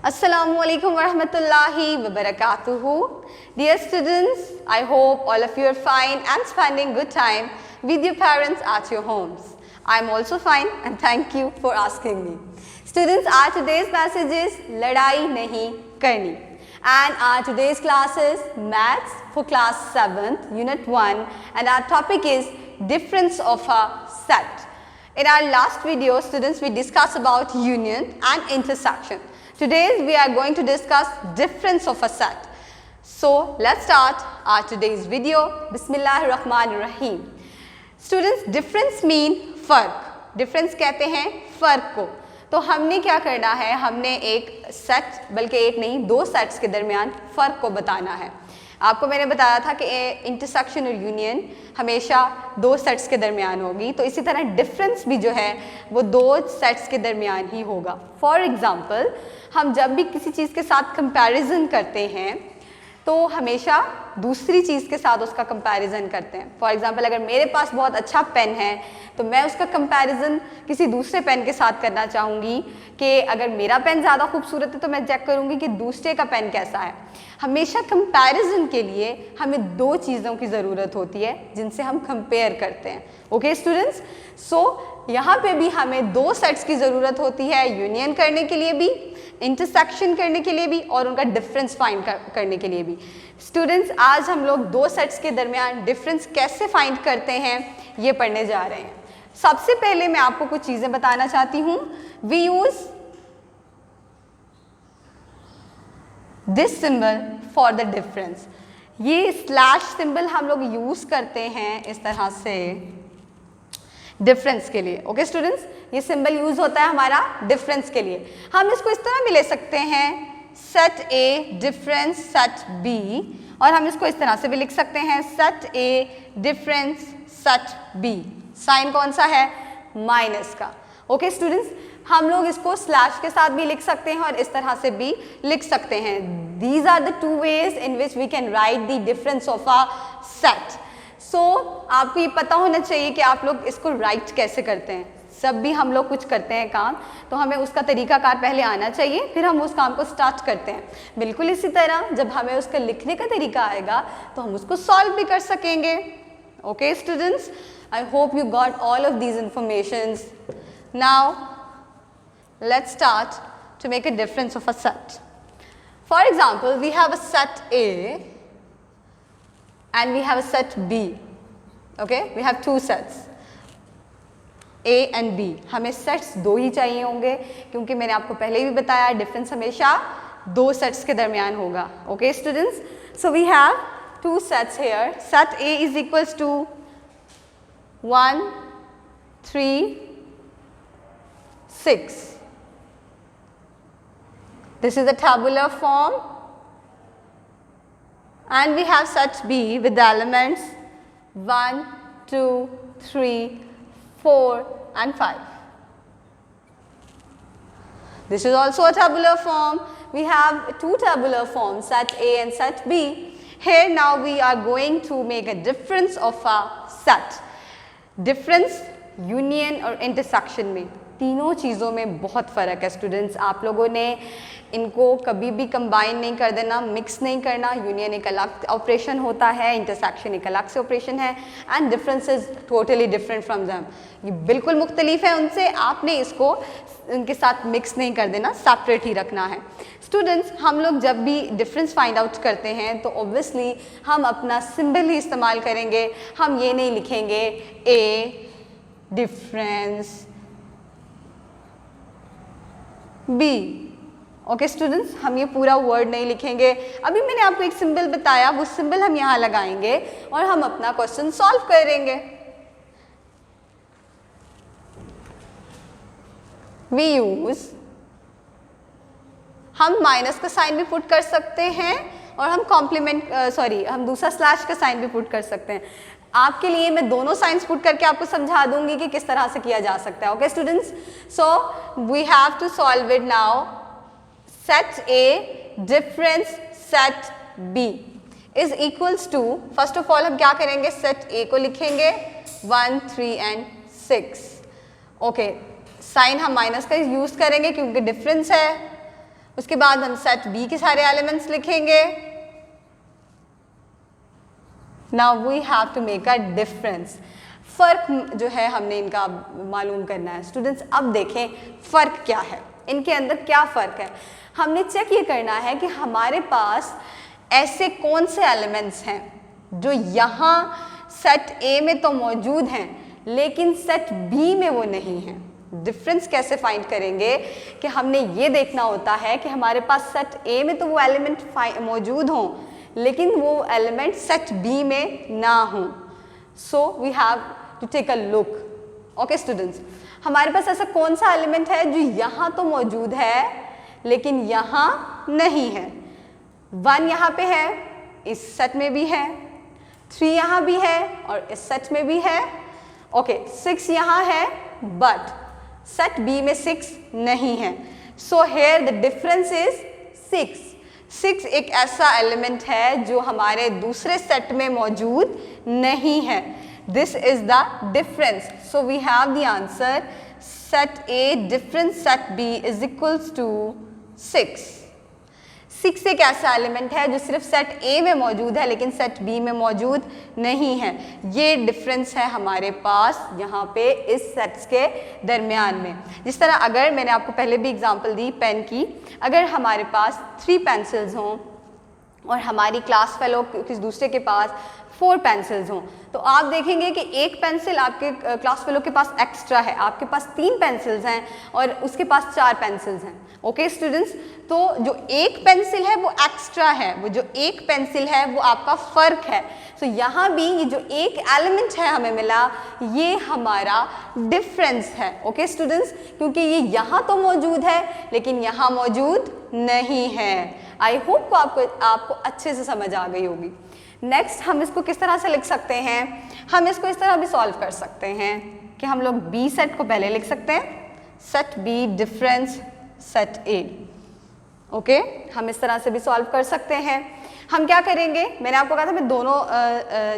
Assalamualaikum warahmatullahi wabarakatuh. Dear students, I hope all of you are fine and spending good time with your parents at your homes. I am also fine and thank you for asking me. Students, our today's message is Ladai Nahi Karni. And our today's class is Maths for class 7th, Unit 1, and our topic is Difference of a Set. In our last video, students, we discussed about union and intersection. Today we are going to discuss difference of a set. So let's start our today's video. Bismillahirrahmanirrahim. Students, difference mean फर्क. Difference कहते हैं फर्क को. तो हमने क्या करना है, हमने एक सेट, बल्कि एक नहीं, दो सेट्स के दरमियान फ़र्क को बताना है. आपको मैंने बताया था कि इंटरसेक्शन और यूनियन हमेशा दो सेट्स के दरमियान होगी, तो इसी तरह डिफरेंस भी जो है वो दो सेट्स के दरमियान ही होगा. फॉर एग्ज़ाम्पल, हम जब भी किसी चीज़ के साथ कंपैरिजन करते हैं तो हमेशा दूसरी चीज़ के साथ उसका कंपैरिजन करते हैं. फॉर एग्ज़ाम्पल, अगर मेरे पास बहुत अच्छा पेन है तो मैं उसका कंपैरिजन किसी दूसरे पेन के साथ करना चाहूँगी कि अगर मेरा पेन ज़्यादा खूबसूरत है तो मैं चेक करूँगी कि दूसरे का पेन कैसा है. हमेशा कंपैरिजन के लिए हमें दो चीज़ों की ज़रूरत होती है जिनसे हम कंपेयर करते हैं. ओके स्टूडेंट्स, सो यहाँ पे भी हमें दो सेट्स की ज़रूरत होती है, यूनियन करने के लिए भी, इंटरसेक्शन करने के लिए भी और उनका डिफरेंस फाइंड करने के लिए भी. स्टूडेंट्स, आज हम लोग दो सेट्स के दरमियान डिफरेंस कैसे फाइंड करते हैं ये पढ़ने जा रहे हैं. सबसे पहले मैं आपको कुछ चीज़ें बताना चाहती हूँ. We use this symbol for the difference. ये स्लैश सिंबल हम लोग यूज़ करते हैं इस तरह से डिफरेंस के लिए. ओके स्टूडेंट्स, ये सिंबल यूज होता है हमारा डिफरेंस के लिए. हम इसको इस तरह भी ले सकते हैं, set A difference set B, और हम इसको इस तरह से भी लिख सकते हैं, set A difference set B. Sign कौन सा है? माइनस का. ओके स्टूडेंट्स, हम लोग इसको स्लैश के साथ भी लिख सकते हैं और इस तरह से भी लिख सकते हैं. These are the two ways in which we can write the difference of a set. So आपको ये पता होना चाहिए कि आप लोग इसको राइट कैसे करते हैं. जब भी हम लोग कुछ करते हैं काम, तो हमें उसका तरीकाकार पहले आना चाहिए, फिर हम उस काम को स्टार्ट करते हैं. बिल्कुल इसी तरह जब हमें उसका लिखने का तरीका आएगा तो हम उसको सॉल्व भी कर सकेंगे. Okay students, I hope you got all of these informations. Now let's start to make a difference of a set. For example, we have a set A and we have a set B. Okay, we have two sets A and B. हमें sets दो ही चाहिए होंगे क्योंकि मैंने आपको पहले भी बताया डिफरेंस हमेशा दो सेट्स के दरमियान होगा. Okay students, so we have two sets here. Set A is equals to 1, 3, 6. This is the tabular form. And we have set B with the elements 1, 2, 3, 4 and 5. This is also a tabular form. We have two tabular forms, set A and set B. Here now we are going to make a difference of a set. Difference union और intersection में तीनों चीज़ों में बहुत फ़र्क है. Students, आप लोगों ने इनको कभी भी कंबाइन नहीं कर देना, मिक्स नहीं करना. यूनियन एक अलग ऑपरेशन होता है, इंटरसेक्शन एक अलग से ऑपरेशन है, and difference is totally different from them. ये बिल्कुल मुख्तलिफ है उनसे. आपने इसको उनके साथ मिक्स नहीं कर देना, सेपरेट ही रखना है. स्टूडेंट्स, हम लोग जब भी डिफरेंस फाइंड आउट करते हैं तो ऑब्वियसली हम अपना सिंबल ही इस्तेमाल करेंगे. हम ये नहीं लिखेंगे ए डिफरेंस बी. ओके स्टूडेंट्स, हम ये पूरा वर्ड नहीं लिखेंगे. अभी मैंने आपको एक सिंबल बताया, वो सिंबल हम यहाँ लगाएंगे और हम अपना क्वेश्चन सॉल्व करेंगे. वी यूज, हम माइनस का साइन भी पुट कर सकते हैं और हम कॉम्प्लीमेंट हम दूसरा स्लैश का साइन भी पुट कर सकते हैं. आपके लिए मैं दोनों साइंस पुट करके आपको समझा दूंगी कि किस तरह से किया जा सकता है. Okay students, so we have to solve it now. Set A difference set B is equals to, first of all हम क्या करेंगे, सेट ए को लिखेंगे 1, 3 and 6. ओके, साइन हम माइनस का यूज करेंगे क्योंकि डिफरेंस है. उसके बाद हम सेट बी के सारे एलिमेंट्स लिखेंगे। Now we have to make a difference. फ़र्क जो है हमने इनका मालूम करना है। स्टूडेंट्स अब देखें फ़र्क क्या है, इनके अंदर क्या फ़र्क है। हमने चेक ये करना है कि हमारे पास ऐसे कौन से एलिमेंट्स हैं जो यहाँ सेट ए में तो मौजूद हैं लेकिन सेट बी में वो नहीं हैं। डिफरेंस कैसे फाइंड करेंगे कि हमने ये देखना होता है कि हमारे पास सेट ए में तो वो एलिमेंट मौजूद हों लेकिन वो एलिमेंट सेट बी में ना हों। So we have to take a look. Okay students, हमारे पास ऐसा कौन सा एलिमेंट है जो यहाँ तो मौजूद है लेकिन यहाँ नहीं है। 1 यहाँ पे है, इस सेट में भी है, 3 यहाँ भी है और इस सेट में भी है। ओके 6 यहाँ है बट सेट बी में 6 नहीं है। So here the difference is 6 एक ऐसा एलिमेंट है जो हमारे दूसरे सेट में मौजूद नहीं है। This is the difference. So we have the answer set A difference set B is equals to 6 एक ऐसा एलिमेंट है जो सिर्फ सेट ए में मौजूद है लेकिन सेट बी में मौजूद नहीं है। ये डिफरेंस है हमारे पास यहाँ पे इस सेट्स के दरमियान में। जिस तरह अगर मैंने आपको पहले भी एग्जांपल दी पेन की, अगर हमारे पास 3 पेंसिल्स हों और हमारी क्लास फेलो किसी दूसरे के पास 4 पेंसिल्स हों तो आप देखेंगे कि एक पेंसिल आपके क्लास फेलो के पास एक्स्ट्रा है, आपके पास 3 पेंसिल्स हैं और उसके पास 4 पेंसिल्स हैं। ओके स्टूडेंट्स, तो जो एक पेंसिल है वो एक्स्ट्रा है, वो जो एक पेंसिल है वो आपका फ़र्क है। सो यहाँ भी ये जो एक एलिमेंट है हमें मिला ये हमारा डिफरेंस है। ओके स्टूडेंट्स, क्योंकि ये यहाँ तो मौजूद है लेकिन यहाँ मौजूद नहीं है। आई होप को आपको अच्छे से समझ आ गई होगी। नेक्स्ट हम इसको किस तरह से लिख सकते हैं, हम इसको इस तरह भी सॉल्व कर सकते हैं कि हम लोग बी सेट को पहले लिख सकते हैं, set B difference set A. Okay, हम इस तरह से भी सॉल्व कर सकते हैं। हम क्या करेंगे, मैंने आपको कहा था मैं दोनों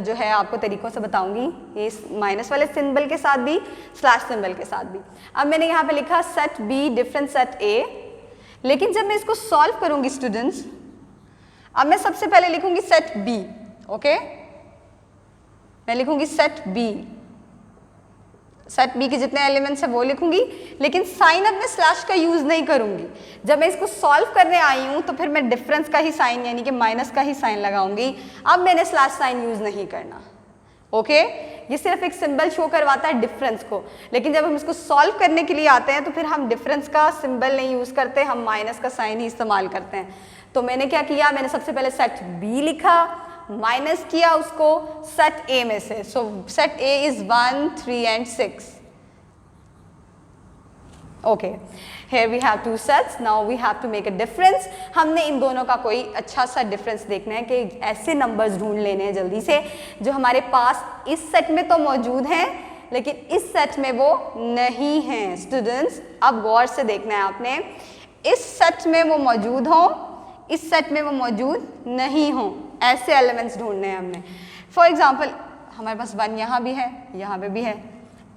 जो है आपको तरीकों से बताऊंगी, ये माइनस वाले सिंबल के साथ भी स्लैश सिंबल के साथ भी। अब मैंने यहाँ पे लिखा set B difference set A, लेकिन जब मैं इसको सॉल्व करूंगी स्टूडेंट्स, अब मैं सबसे पहले लिखूंगी सेट बी। ओके, मैं लिखूंगी सेट बी, सेट बी के जितने एलिमेंट्स है वो लिखूंगी, लेकिन साइन अब मैं स्लैश का यूज नहीं करूंगी। जब मैं इसको सॉल्व करने आई हूं तो फिर मैं डिफरेंस का ही साइन यानी कि माइनस का ही साइन लगाऊंगी। अब मैंने स्लैश साइन यूज नहीं करना। ओके, ये सिर्फ एक सिंबल शो करवाता है डिफरेंस को, लेकिन जब हम इसको सॉल्व करने के लिए आते हैं तो फिर हम डिफरेंस का सिंबल नहीं यूज करते, हम माइनस का साइन ही इस्तेमाल करते हैं। तो मैंने क्या किया, मैंने सबसे पहले सेट बी लिखा, माइनस किया उसको सेट ए में से। सो set A is 1, 3 and 6। Okay, here we have 2 sets, now we have to make a difference। हमने इन दोनों का कोई अच्छा सा डिफरेंस देखना है कि ऐसे नंबर्स ढूंढ लेने हैं जल्दी से जो हमारे पास इस सेट में तो मौजूद हैं लेकिन इस सेट में वो नहीं हैं। स्टूडेंट्स, अब गौर से देखना है आपने, इस सेट में वो मौजूद हों, इस सेट में वो मौजूद नहीं हों, ऐसे एलिमेंट्स ढूंढने हैं हमने। फॉर एग्जाम्पल हमारे पास 1 यहाँ भी है, यहाँ पे भी है,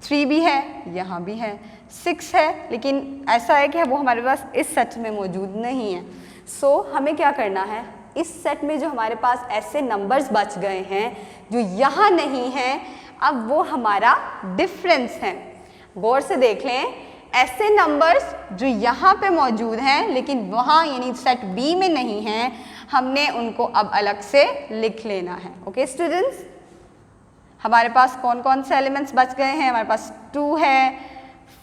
3 भी है, यहाँ भी है, 6 है, लेकिन ऐसा है कि वो हमारे पास इस सेट में मौजूद नहीं है। सो हमें क्या करना है, इस सेट में जो हमारे पास ऐसे नंबर्स बच गए हैं जो यहाँ नहीं हैं, अब वो हमारा डिफरेंस है। गौर से देख लें, ऐसे नंबर्स जो यहाँ पे मौजूद हैं लेकिन वहाँ यानी सेट बी में नहीं हैं, हमने उनको अब अलग से लिख लेना है। ओके स्टूडेंट्स, हमारे पास कौन कौन से एलिमेंट्स बच गए हैं, हमारे पास 2 है,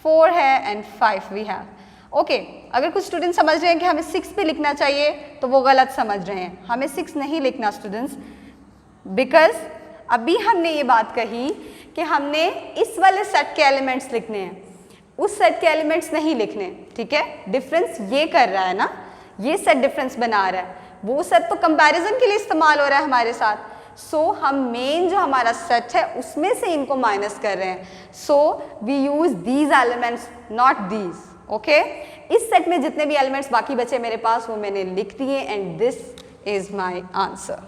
4 है एंड 5 वी हैव। ओके, अगर कुछ स्टूडेंट समझ रहे हैं कि हमें 6 भी लिखना चाहिए तो वो गलत समझ रहे हैं। हमें 6 नहीं लिखना स्टूडेंट्स, बिकॉज अभी हमने ये बात कही कि हमने इस वाले सेट के एलिमेंट्स लिखने हैं, उस सेट के एलिमेंट्स नहीं लिखने। ठीक है, डिफरेंस ये कर रहा है ना, ये सेट डिफरेंस बना रहा है, वो सेट तो कंपैरिजन के लिए इस्तेमाल हो रहा है हमारे साथ। सो हम मेन जो हमारा सेट है उसमें से इनको माइनस कर रहे हैं। So we use these elements not these. Okay, इस सेट में जितने भी एलिमेंट्स बाकी बचे मेरे पास वो मैंने लिख दिए and this is my answer.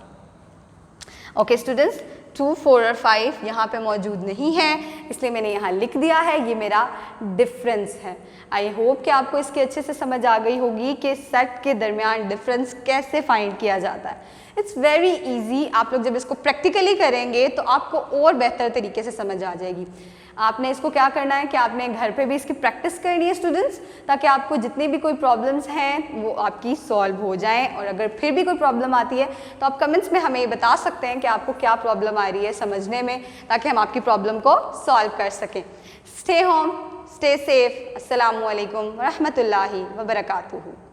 Okay students, 2, 4 और 5 यहाँ पे मौजूद नहीं है, इसलिए मैंने यहाँ लिख दिया है, ये मेरा डिफरेंस है। आई होप कि आपको इसकी अच्छे से समझ आ गई होगी कि सेट के दरमियान डिफरेंस कैसे फाइंड किया जाता है। It's very easy. आप लोग जब इसको प्रैक्टिकली करेंगे तो आपको और बेहतर तरीके से समझ आ जाएगी। आपने इसको क्या करना है कि आपने घर पे भी इसकी प्रैक्टिस करनी है स्टूडेंट्स, ताकि आपको जितनी भी कोई प्रॉब्लम्स हैं वो आपकी सॉल्व हो जाएं। और अगर फिर भी कोई प्रॉब्लम आती है तो आप कमेंट्स में हमें ये बता सकते हैं कि आपको क्या प्रॉब्लम आ रही है समझने में, ताकि हम आपकी प्रॉब्लम को सॉल्व कर सकें। Stay home, stay safe. अस्सलामु अलैकुम व रहमतुल्लाहि व बरकातुहू।